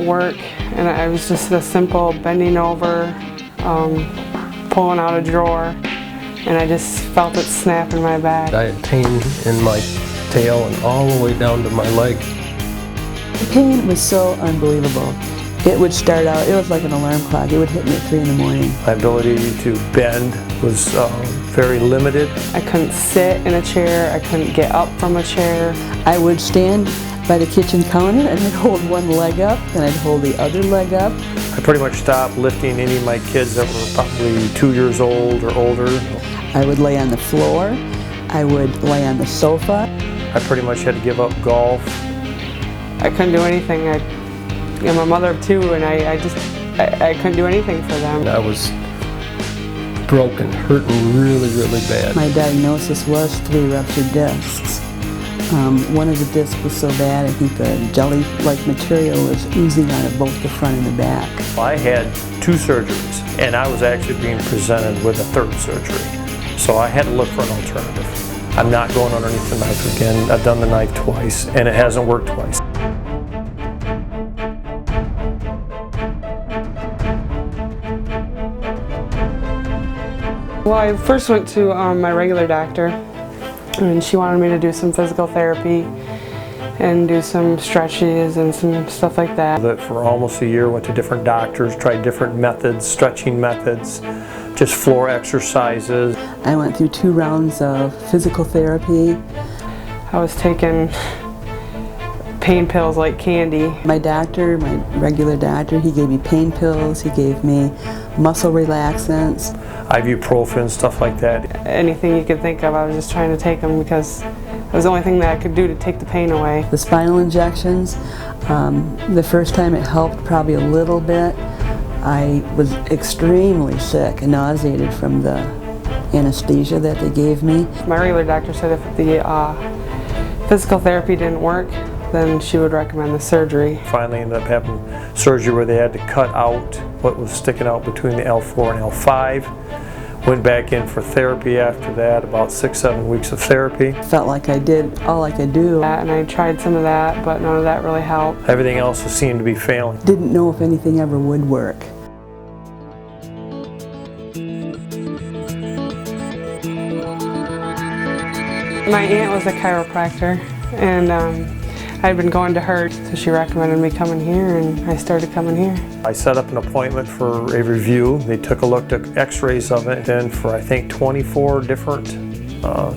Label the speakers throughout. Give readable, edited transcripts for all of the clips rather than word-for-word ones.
Speaker 1: work, and I was just a simple bending over, pulling out a drawer, and I just felt it snap in my back.
Speaker 2: I had pain in my tail and all the way down to my leg.
Speaker 3: The pain was so unbelievable. It would start out, it was like an alarm clock. It would hit me at 3 in the morning.
Speaker 2: My ability to bend was very limited.
Speaker 1: I couldn't sit in a chair, I couldn't get up from a chair.
Speaker 3: I would stand by the kitchen counter and I'd hold one leg up and I'd hold the other leg up.
Speaker 2: I pretty much stopped lifting any of my kids that were probably 2 years old or older.
Speaker 3: I would lay on the floor. I would lay on the sofa.
Speaker 2: I pretty much had to give up golf.
Speaker 1: I couldn't do anything. I'm a mother of 2, and I couldn't do anything for them.
Speaker 2: I was broken, hurting really, really bad.
Speaker 3: My diagnosis was 3 ruptured discs. One of the discs was so bad, I think the jelly-like material was oozing out of both the front and the back.
Speaker 2: I had 2 surgeries, and I was actually being presented with a 3rd surgery. So I had to look for an alternative. I'm not going underneath the knife again. I've done the knife twice, and it hasn't worked twice.
Speaker 1: Well, I first went to my regular doctor, and she wanted me to do some physical therapy and do some stretches and some stuff like that.
Speaker 2: For almost a year, went to different doctors, tried different methods, stretching methods, just floor exercises.
Speaker 3: I went through 2 rounds of physical therapy.
Speaker 1: I was taking pain pills like candy.
Speaker 3: My doctor, my regular doctor, he gave me pain pills, he gave me muscle relaxants.
Speaker 2: Ibuprofen, stuff like that.
Speaker 1: Anything you could think of, I was just trying to take them because it was the only thing that I could do to take the pain away.
Speaker 3: The spinal injections, the first time it helped probably a little bit. I was extremely sick and nauseated from the anesthesia that they gave me.
Speaker 1: My regular doctor said if the physical therapy didn't work, then she would recommend the surgery.
Speaker 2: Finally ended up having surgery where they had to cut out what was sticking out between the L4 and L5. Went back in for therapy after that, about 6-7 weeks of therapy.
Speaker 3: Felt like I did all I could do.
Speaker 1: And I tried some of that, but none of that really helped.
Speaker 2: Everything else seemed to be failing.
Speaker 3: Didn't know if anything ever would work.
Speaker 1: My aunt was a chiropractor, and I'd been going to her, so she recommended me coming here, and I started coming here.
Speaker 2: I set up an appointment for a review. They took a look, took x-rays of it, and for I think 24 different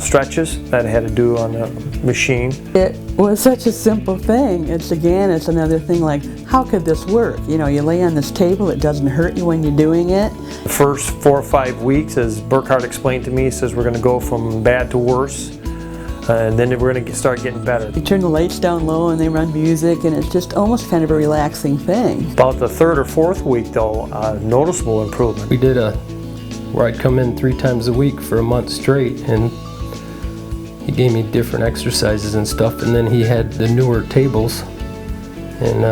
Speaker 2: stretches that I had to do on the machine.
Speaker 3: It was such a simple thing. It's another thing like, how could this work? You know, you lay on this table, it doesn't hurt you when you're doing it.
Speaker 2: The first 4 or 5 weeks, as Burkhardt explained to me, he says we're going to go from bad to worse. And then we're going to start getting better.
Speaker 3: You turn the lights down low and they run music, and it's just almost kind of a relaxing thing.
Speaker 2: About the 3rd or 4th week though, noticeable improvement. We did where I'd come in 3 times a week for a month straight, and he gave me different exercises and stuff, and then he had the newer tables, and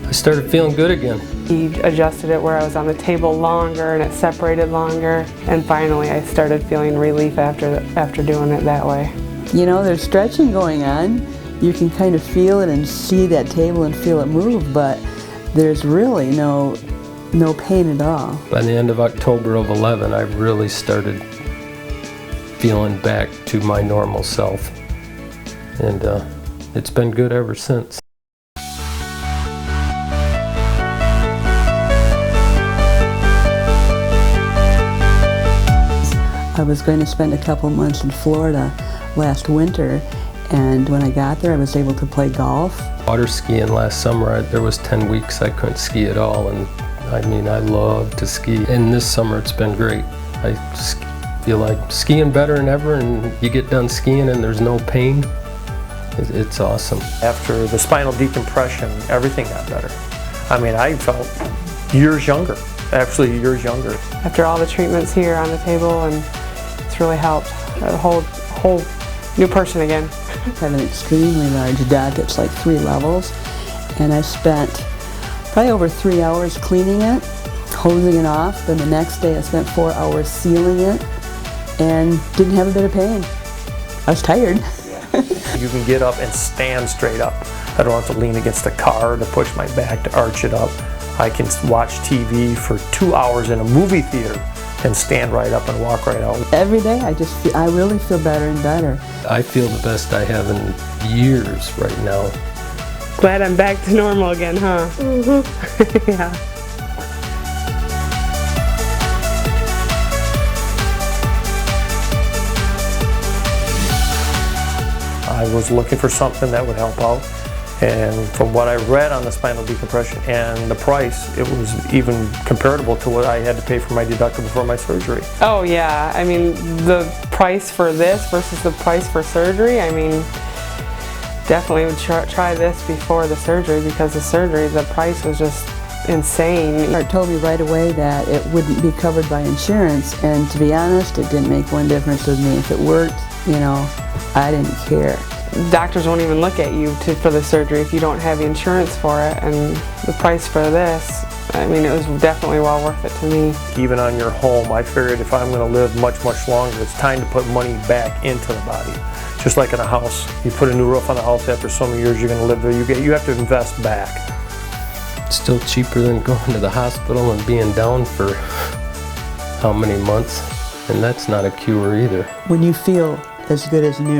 Speaker 2: I started feeling good again.
Speaker 1: He adjusted it where I was on the table longer and it separated longer, and finally I started feeling relief after doing it that way.
Speaker 3: You know, there's stretching going on. You can kind of feel it and see that table and feel it move, but there's really no pain at all.
Speaker 2: By the end of October of 11, I really started feeling back to my normal self, and it's been good ever since.
Speaker 3: I was going to spend a couple months in Florida last winter, and when I got there I was able to play golf.
Speaker 2: Water skiing last summer, there was 10 weeks I couldn't ski at all, and I mean I love to ski. And this summer it's been great. I feel like skiing better than ever, and you get done skiing and there's no pain. It's awesome. After the spinal decompression, everything got better. I mean, I felt years younger, actually years younger.
Speaker 1: After all the treatments here on the table, and it's really helped. A whole new person again.
Speaker 3: I have an extremely large deck. It's like 3 levels, and I spent probably over 3 hours cleaning it, hosing it off. Then the next day I spent 4 hours sealing it and didn't have a bit of pain. I was tired.
Speaker 2: You can get up and stand straight up.
Speaker 4: I don't have to lean against the car to push my back to arch it up. I can watch TV for 2 hours in a movie theater and stand right up and walk right out.
Speaker 3: Every day I really feel better and better.
Speaker 2: I feel the best I have in years right now.
Speaker 1: Glad I'm back to normal again, huh? Mm-hmm. Yeah.
Speaker 4: I was looking for something that would help out, and from what I read on the spinal decompression and the price, it was even comparable to what I had to pay for my deductible for my surgery.
Speaker 1: Oh yeah, I mean the price for this versus the price for surgery, I mean definitely would try this before the surgery, because the surgery, the price was just insane.
Speaker 3: It told me right away that it wouldn't be covered by insurance, and to be honest, it didn't make one difference with me. If it worked, you know, I didn't care.
Speaker 1: Doctors won't even look at you for the surgery if you don't have the insurance for it, and the price for this, I mean, it was definitely well worth it to me.
Speaker 4: Even on your home, I figured if I'm going to live much, much longer, it's time to put money back into the body. Just like in a house, you put a new roof on the house, after so many years you're going to live there, you have to invest back.
Speaker 2: It's still cheaper than going to the hospital and being down for how many months, and that's not a cure either.
Speaker 3: When you feel as good as new.